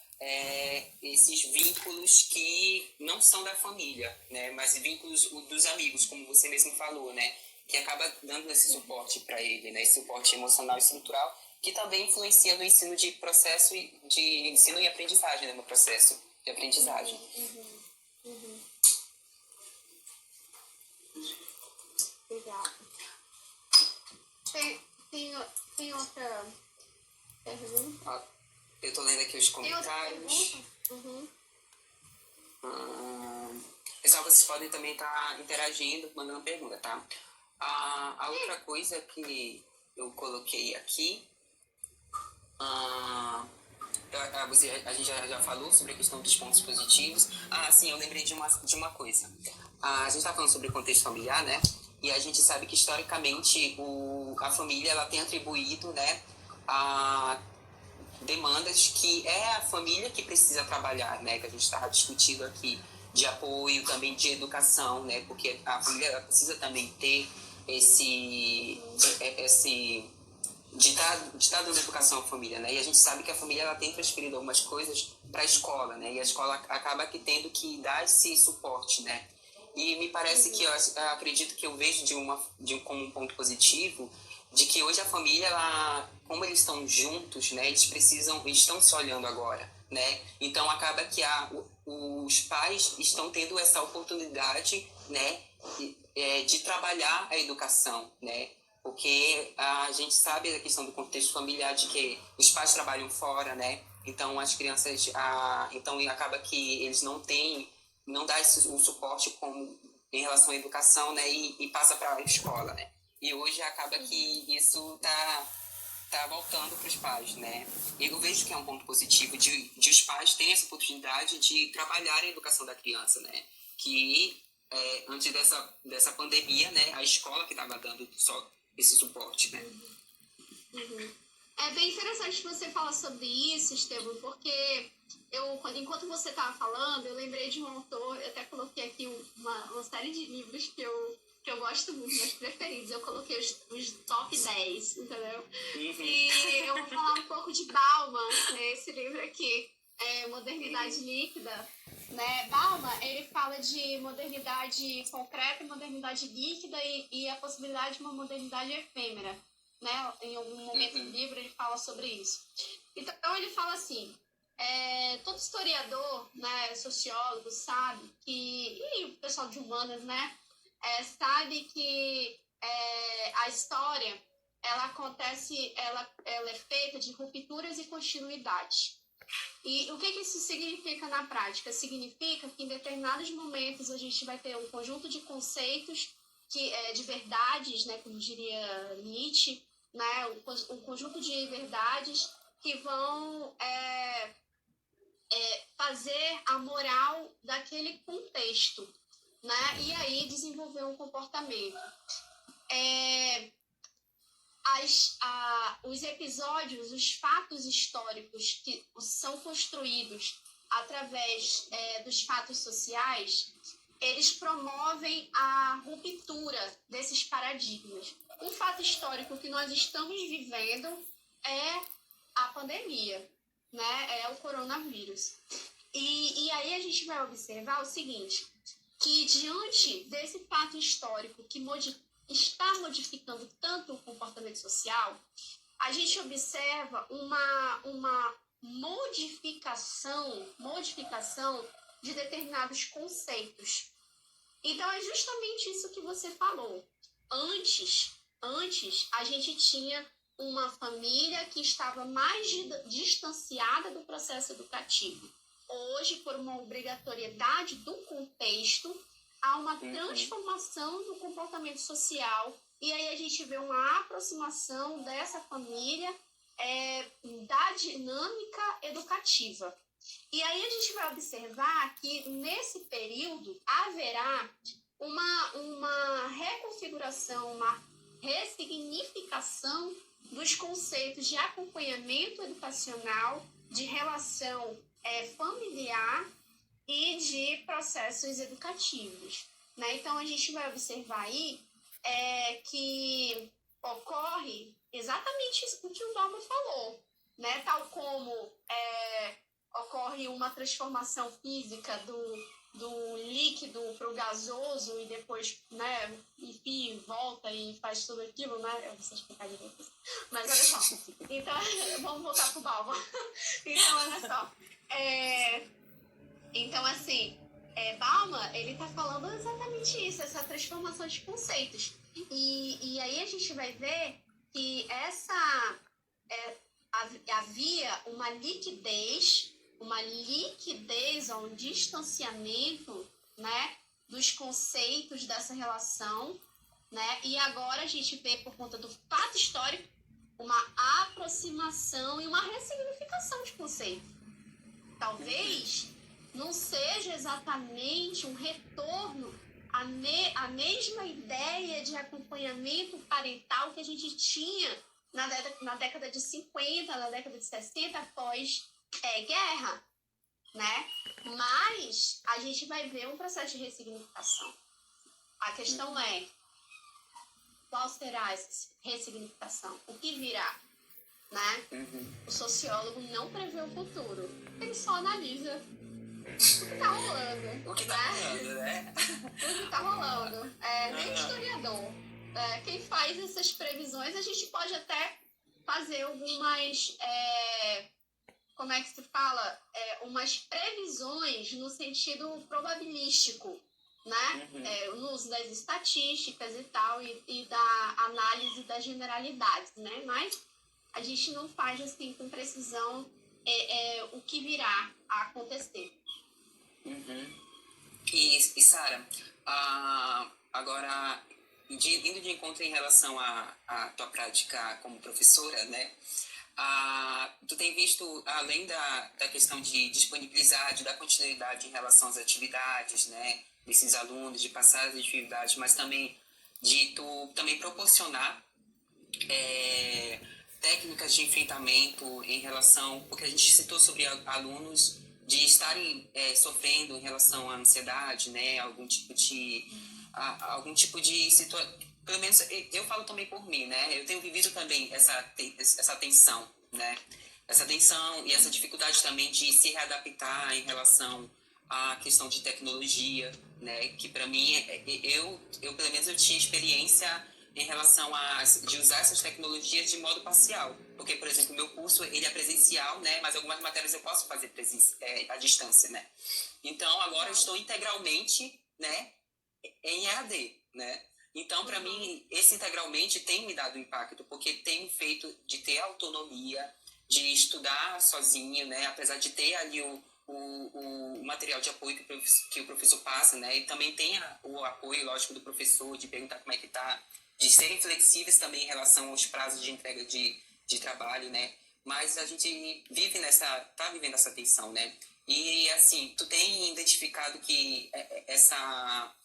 S1: esses vínculos que não são da família, né, mas vínculos dos amigos, como você mesmo falou, né, que acaba dando esse suporte para ele, né, esse suporte emocional e estrutural, que também influencia no ensino de processo de ensino e aprendizagem, né, no processo de aprendizagem.
S2: Legal. Tem outra pergunta?
S1: Eu tô lendo aqui os comentários. Pessoal, vocês podem também estar interagindo, mandando pergunta, tá? A outra coisa que eu coloquei aqui, a gente já falou sobre a questão dos pontos positivos. Sim, eu lembrei de uma coisa. A gente tá falando sobre o contexto familiar, né? E a gente sabe que historicamente a família ela tem atribuído, né, demandas que é a família que precisa trabalhar, né? Que a gente estava discutindo aqui, de apoio, também de educação, né? Porque a família precisa também ter esse de estar dando educação à família, né? E a gente sabe que a família ela tem transferido algumas coisas para a escola, né? E a escola acaba que tendo que dar esse suporte, né? E me parece que eu acredito que eu vejo como um ponto positivo de que hoje a família, como eles estão juntos, né? Eles estão se olhando agora, né? Então acaba que os pais estão tendo essa oportunidade, né? De trabalhar a educação, né? Porque a gente sabe da questão do contexto familiar de que os pais trabalham fora, né? Então as crianças, então acaba que eles não dá o suporte em relação à educação, né? E passa para a escola, né? E hoje acaba que isso tá voltando para os pais, né? Eu vejo que é um ponto positivo de os pais terem essa oportunidade de trabalhar a educação da criança, né? Que antes dessa pandemia, né? A escola que estava dando só esse suporte, né?
S3: Uhum. É bem interessante você falar sobre isso, Estevam, porque enquanto você estava falando, eu lembrei de um autor, eu até coloquei aqui uma série de livros que eu gosto muito, meus preferidos. Eu coloquei os top 10, entendeu? Uhum. E eu vou falar um pouco de Bauman, né, esse livro aqui, Modernidade Líquida. Né? Bauman, ele fala de modernidade concreta e modernidade líquida e a possibilidade de uma modernidade efêmera. Né? Em algum momento do livro ele fala sobre isso. Então ele fala assim, todo historiador, né, sociólogo sabe que, e o pessoal de humanas, né, sabe que a história ela acontece, ela é feita de rupturas e continuidade. E o que isso significa na prática? Significa que em determinados momentos a gente vai ter um conjunto de conceitos de verdades, né, como diria Nietzsche, né, um conjunto de verdades que vão fazer a moral daquele contexto, né, e aí desenvolver um comportamento. Os episódios, os fatos históricos que são construídos através dos fatos sociais, eles promovem a ruptura desses paradigmas. Um fato histórico que nós estamos vivendo é a pandemia, né? É o coronavírus. E aí a gente vai observar o seguinte, que diante desse fato histórico que está modificando tanto o comportamento social, a gente observa uma modificação de determinados conceitos. Então, é justamente isso que você falou. Antes a gente tinha uma família que estava mais distanciada do processo educativo. Hoje, por uma obrigatoriedade do contexto, há uma transformação do comportamento social e aí a gente vê uma aproximação dessa família da dinâmica educativa. E aí a gente vai observar que nesse período haverá uma reconfiguração, uma ressignificação dos conceitos de acompanhamento educacional, de relação familiar e de processos educativos. Né? Então, a gente vai observar aí que ocorre exatamente isso que o Bauman falou, né? Tal como ocorre uma transformação física do líquido para o gasoso e depois, né, enfim, volta e faz tudo aquilo, né? Eu não sei explicar direito isso. Mas olha só, então, vamos voltar para o Bauman. Então, olha só, então, assim, Bauman, ele está falando exatamente isso, essa transformação de conceitos. E aí a gente vai ver que havia uma liquidez, um distanciamento, né, dos conceitos dessa relação, né? E agora a gente vê, por conta do fato histórico, uma aproximação e uma ressignificação de conceitos. Talvez não seja exatamente um retorno à mesma ideia de acompanhamento parental que a gente tinha na década de 50, na década de 60, pós-guerra, né? Mas a gente vai ver um processo de ressignificação. A questão é, qual será essa ressignificação? O que virá? Né? O sociólogo não prevê o futuro, ele só analisa o que está rolando.
S1: O que tá rolando, né?
S3: O que está rolando. Nem historiador. Quem faz essas previsões, a gente pode até fazer algumas, como é que se fala? Umas previsões no sentido probabilístico, né? No uso das estatísticas e tal, e da análise das generalidades, né? Mas a gente não faz assim com precisão o que virá a acontecer.
S1: E Sara, agora, indo de encontro em relação à tua prática como professora, né? Tu tem visto, além da questão de disponibilizar, de dar continuidade em relação às atividades, né? Desses alunos, de passar as atividades, mas também de tu também proporcionar técnicas de enfrentamento em relação, porque a gente citou sobre alunos de estarem sofrendo em relação à ansiedade, né, algum tipo de situação, pelo menos eu falo também por mim, né, eu tenho vivido também essa tensão, né, essa tensão e essa dificuldade também de se readaptar em relação à questão de tecnologia, né, que para mim, eu pelo menos eu tinha experiência em relação de usar essas tecnologias de modo parcial. Porque, por exemplo, o meu curso ele é presencial, né? Mas algumas matérias eu posso fazer à distância, né? Então, agora eu estou integralmente, né, em EAD, né? Então, para mim, esse integralmente tem me dado impacto, porque tem feito de ter autonomia, de estudar sozinho, né? Apesar de ter ali o material de apoio que o professor passa, né? E também tem o apoio, lógico, do professor, de perguntar como é que tá, de serem flexíveis também em relação aos prazos de entrega de trabalho, né? Mas a gente tá vivendo essa tensão, né? E, assim, tu tem identificado que essa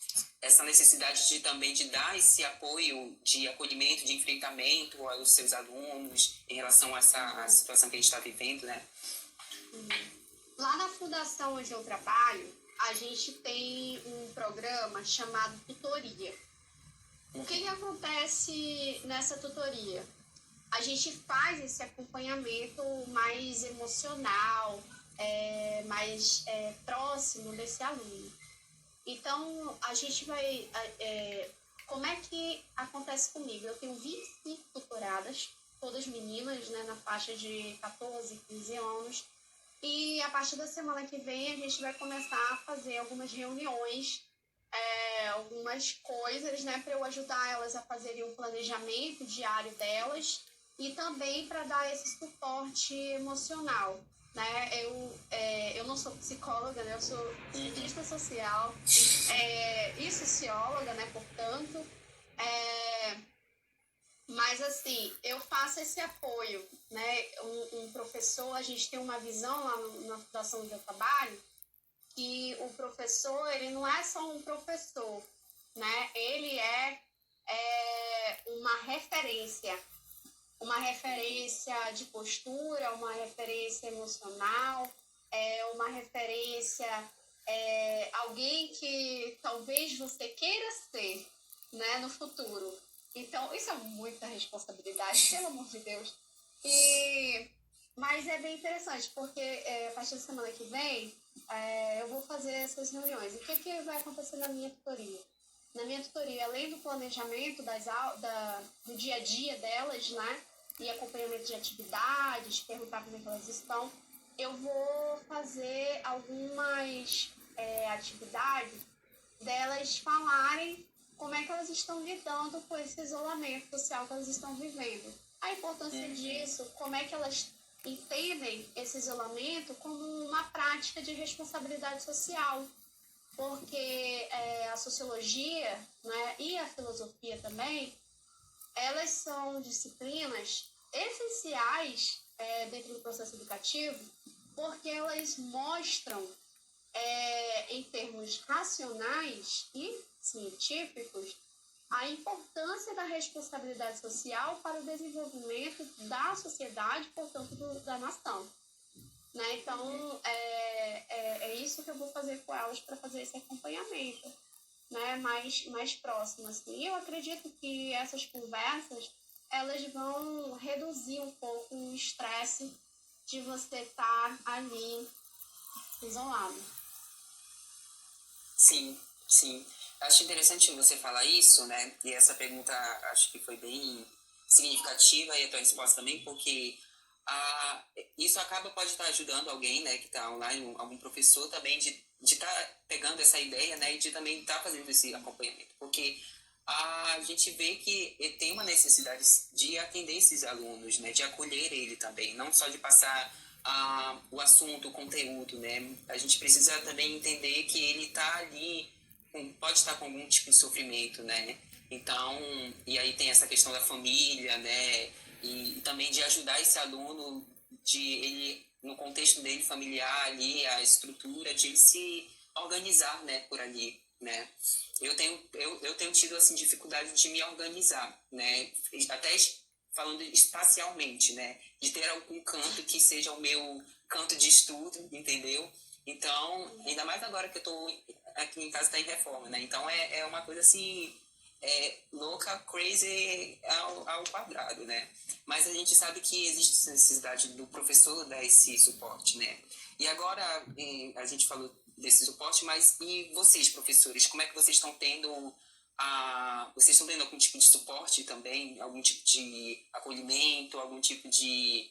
S1: necessidade também de dar esse apoio de acolhimento, de enfrentamento aos seus alunos em relação a essa situação que a gente está vivendo, né?
S3: Lá na fundação onde eu trabalho, a gente tem um programa chamado tutoria. O que acontece nessa tutoria? A gente faz esse acompanhamento mais emocional, mais próximo desse aluno. Então, a gente vai... como é que acontece comigo? Eu tenho 25 tutoradas, todas meninas, né, na faixa de 14, 15 anos. E a partir da semana que vem, a gente vai começar a fazer algumas reuniões, algumas coisas, né, para eu ajudar elas a fazerem um planejamento diário delas e também para dar esse suporte emocional, né? Eu não sou psicóloga, né? Eu sou cientista social e socióloga, né? Portanto, mas assim, eu faço esse apoio, né? Um professor, a gente tem uma visão lá na fundação onde eu trabalho, que o professor, ele não é só um professor, né? Ele é uma referência de postura, uma referência emocional, uma referência, alguém que talvez você queira ser, né, no futuro. Então, isso é muita responsabilidade, pelo amor de Deus. Mas é bem interessante, porque a partir da semana que vem, eu vou fazer essas reuniões. O que vai acontecer na minha tutoria? Na minha tutoria, além do planejamento do dia a dia delas, né, e acompanhamento de atividades, perguntar como é que elas estão, eu vou fazer algumas atividades delas falarem como é que elas estão lidando com esse isolamento social que elas estão vivendo. A importância disso, como é que elas entendem esse isolamento como uma prática de responsabilidade social. Porque a sociologia, né, e a filosofia também, elas são disciplinas essenciais dentro do processo educativo, porque elas mostram, em termos racionais e científicos, a importância da responsabilidade social para o desenvolvimento da sociedade, portanto, da nação. Né? Então, é isso que eu vou fazer com elas para fazer esse acompanhamento, né? mais próximo. Assim. E eu acredito que essas conversas elas vão reduzir um pouco o estresse de você estar ali isolado.
S1: Sim, sim. Acho interessante você falar isso, né? E essa pergunta acho que foi bem significativa e a tua resposta também, porque isso pode estar ajudando alguém, né, que está online, algum professor também, de estar pegando essa ideia, né, e de também estar fazendo esse acompanhamento. Porque a gente vê que tem uma necessidade de atender esses alunos, né, de acolher ele também, não só de passar o assunto, o conteúdo, né? A gente precisa também entender que ele está ali, pode estar com algum tipo de sofrimento, né? Então, e aí tem essa questão da família, né? E também de ajudar esse aluno, de ele, no contexto dele familiar ali, a estrutura, de ele se organizar, né, por ali, né? Eu tenho tido, assim, dificuldade de me organizar, né? Até falando espacialmente, né? De ter algum canto que seja o meu canto de estudo, entendeu? Então, ainda mais agora que eu tô aqui em casa, tá em reforma, né? Então, é uma coisa assim, louca, crazy ao quadrado, né? Mas a gente sabe que existe essa necessidade do professor dar esse suporte, né? E agora, a gente falou desse suporte, mas e vocês, professores, como é que vocês estão tendo vocês estão tendo algum tipo de suporte também, algum tipo de acolhimento, algum tipo de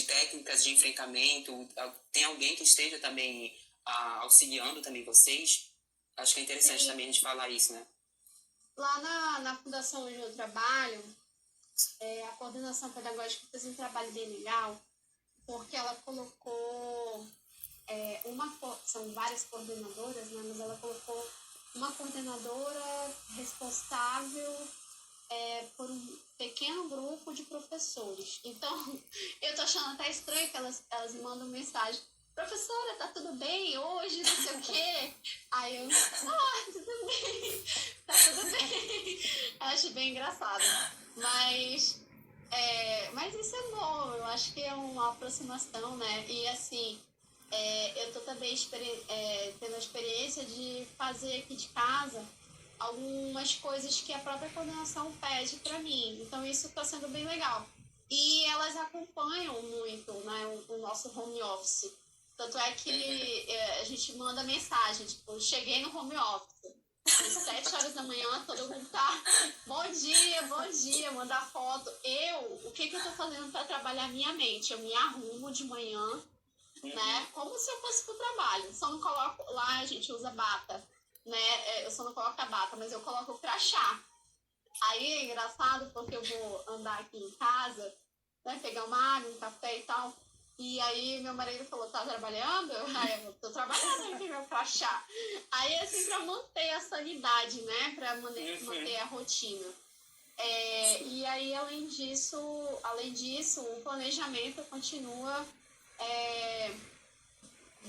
S1: técnicas de enfrentamento? Tem alguém que esteja também auxiliando também vocês? Acho que é interessante
S3: Sim.
S1: também a gente falar isso, né?
S3: Lá na fundação onde eu trabalho, a coordenação pedagógica fez um trabalho bem legal, porque ela colocou são várias coordenadoras, né, mas ela colocou uma coordenadora responsável por um pequeno grupo de professores. Então, eu tô achando até estranho que elas mandam mensagem: professora, tá tudo bem hoje, não sei o quê. Aí eu, tudo bem, tá tudo bem. Acho bem engraçado. Mas isso é bom, eu acho que é uma aproximação, né? E assim, eu tô também tendo a experiência de fazer aqui de casa algumas coisas que a própria coordenação pede para mim. Então isso está sendo bem legal. E elas acompanham muito, né, o nosso home office. Tanto é que a gente manda mensagem, tipo, cheguei no home office. Às 7 horas da manhã, todo mundo tá, bom dia, mandar foto. O que eu tô fazendo para trabalhar minha mente? Eu me arrumo de manhã, né, como se eu fosse pro trabalho. Só não coloco, lá a gente usa bata, né, eu só não coloco a bata, mas eu coloco o crachá. Aí é engraçado porque eu vou andar aqui em casa, né, pegar uma água, um café e tal. E aí meu marido falou, tá trabalhando? Aí eu tô trabalhando aqui, meu crachá. Aí assim, pra manter a sanidade, né, pra manter a rotina. E aí, além disso, o planejamento continua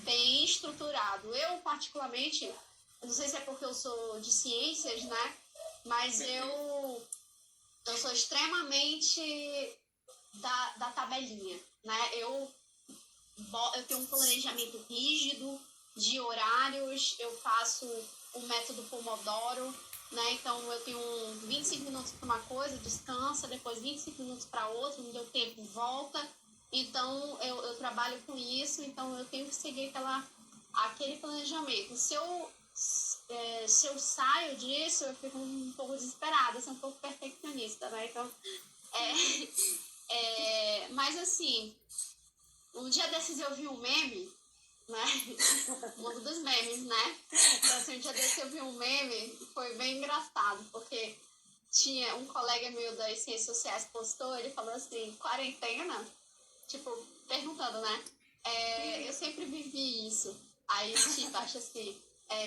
S3: bem estruturado. Eu, particularmente, não sei se é porque eu sou de ciências, né? Mas eu sou extremamente da tabelinha, né? Eu tenho um planejamento rígido de horários, eu faço um método Pomodoro, né? Então eu tenho 25 minutos para uma coisa, descansa, depois 25 minutos para outra, não deu tempo, volta. Então eu trabalho com isso, então eu tenho que seguir aquele planejamento. Se eu saio disso, eu fico um pouco desesperada, sou um pouco perfeccionista, né? Então, mas assim, um dia desses eu vi um meme, né? Um dos memes, né? Então, assim, um dia desses eu vi um meme, foi bem engraçado, porque tinha um colega meu das ciências sociais postou, ele falou assim, quarentena, tipo, perguntando, né? Eu sempre vivi isso. Aí, tipo, acho assim,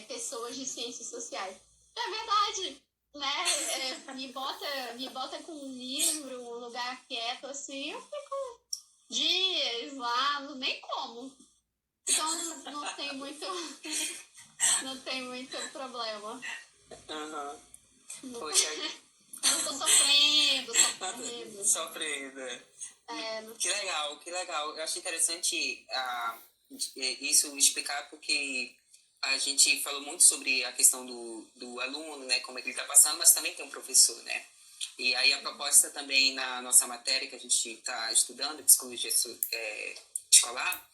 S3: pessoas de ciências sociais. É verdade, né? Me bota com um livro, um lugar quieto, assim, eu fico dias lá, nem como. Então não tem muito, não tem muito problema.
S1: Uhum. Poxa,
S3: Não tô sofrendo, sofrendo.
S1: sofrendo.
S3: Não
S1: Que legal, que legal. Eu acho interessante isso explicar porque a gente falou muito sobre a questão do aluno, né, como é que ele está passando, mas também tem um professor, né? E aí a proposta também na nossa matéria que a gente está estudando, psicologia escolar,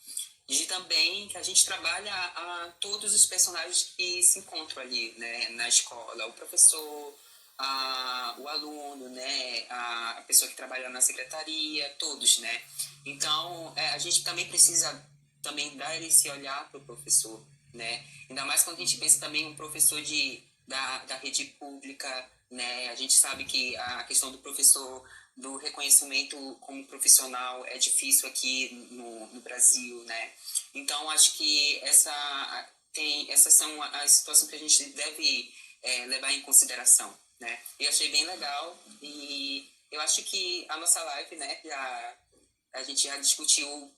S1: de também que a gente trabalha todos os personagens que se encontram ali, né, na escola, o professor, o aluno, né, a pessoa que trabalha na secretaria, todos, né. Então, a gente também precisa também dar esse olhar para o professor, né, ainda mais quando a gente pensa também um professor da rede pública, né, a gente sabe que a questão do professor do reconhecimento como profissional é difícil aqui no Brasil, né? Então, acho que essas são as situações que a gente deve levar em consideração, né? Eu achei bem legal e eu acho que a nossa live, né, a gente já discutiu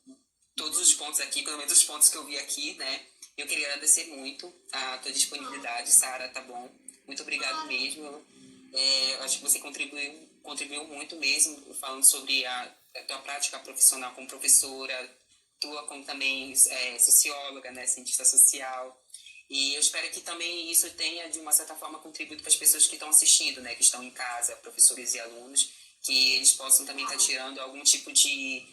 S1: todos os pontos aqui, pelo menos os pontos que eu vi aqui, né? Eu queria agradecer muito a tua disponibilidade, Sara, tá bom? Muito obrigado mesmo. Eu acho que você contribuiu muito mesmo, falando sobre a tua prática profissional como professora, tua como também socióloga, né, cientista social. E eu espero que também isso tenha, de uma certa forma, contribuído para as pessoas que estão assistindo, né, que estão em casa, professores e alunos, que eles possam também estar tirando algum tipo de